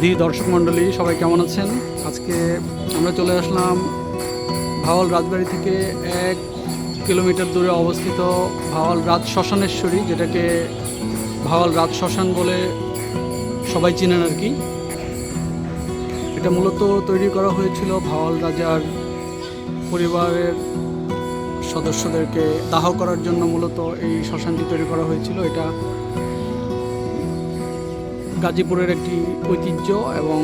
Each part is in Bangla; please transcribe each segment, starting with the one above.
সুধী দর্শক মণ্ডলী সবাই কেমন আছেন? আজকে আমরা চলে আসলাম ভাওয়াল রাজবাড়ি থেকে 1 কিলোমিটার দূরে অবস্থিত ভাওয়াল রাজ শ্মশানেশ্বরী, যেটাকে ভাওয়াল রাজ শ্মশান বলে সবাই চিনেন আর কি। এটা মূলত তৈরি করা হয়েছিল ভাওয়াল রাজার পরিবারের সদস্যদেরকে দাহ করার জন্য। মূলত এই শ্মশানটি তৈরি করা হয়েছিল। এটা গাজীপুরের একটি ঐতিহ্য এবং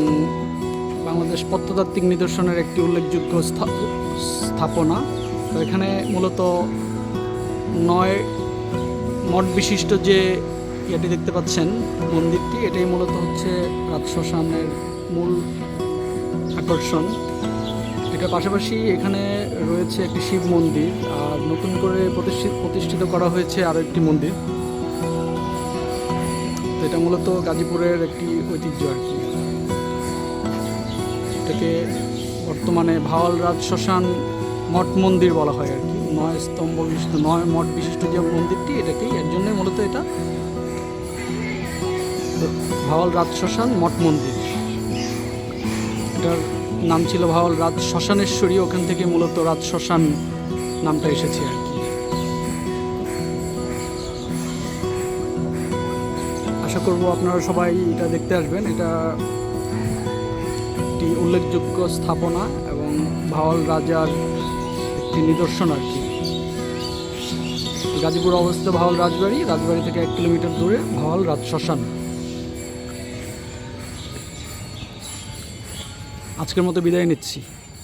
বাংলাদেশ প্রত্নতাত্ত্বিক নিদর্শনের একটি উল্লেখযোগ্য স্থাপনা। তো এখানে মূলত 9 মঠ বিশিষ্ট যে এটি দেখতে পাচ্ছেন মন্দিরটি, এটাই মূলত হচ্ছে রাজশ্মশানের মূল আকর্ষণ। এটার পাশাপাশি এখানে রয়েছে একটি শিব মন্দির, আর নতুন করে প্রতিষ্ঠিত করা হয়েছে আরও একটি মন্দির। এটা মূলত গাজীপুরের একটি ঐতিহ্য আর কি। এটাকে বর্তমানে ভাওয়াল রাজ শ্মশান মঠ মন্দির বলা হয় আর কি। 9 স্তম্ভ বিশিষ্ট 9 মঠ বিশিষ্ট যে মন্দিরটি, এটাকেই এর জন্যই মূলত এটা ভাওয়াল রাজ শ্মশান মঠ মন্দির। এটার নাম ছিল ভাওয়াল রাজ শ্মশানেশ্বরী, ওখান থেকে মূলত রাজ শ্মশান নামটা এসেছে আর কি। আশা করব আপনারা সবাই এটা দেখতে আসবেন। এটা একটি উল্লেখযোগ্য স্থাপনা এবং ভাওয়াল রাজার একটি নিদর্শন আর কি। গাজীপুর অবস্থিত ভাওয়াল রাজবাড়ি থেকে 1 কিলোমিটার দূরে ভাওয়াল রাজ শ্মশান। আজকের মতো বিদায় নিচ্ছি।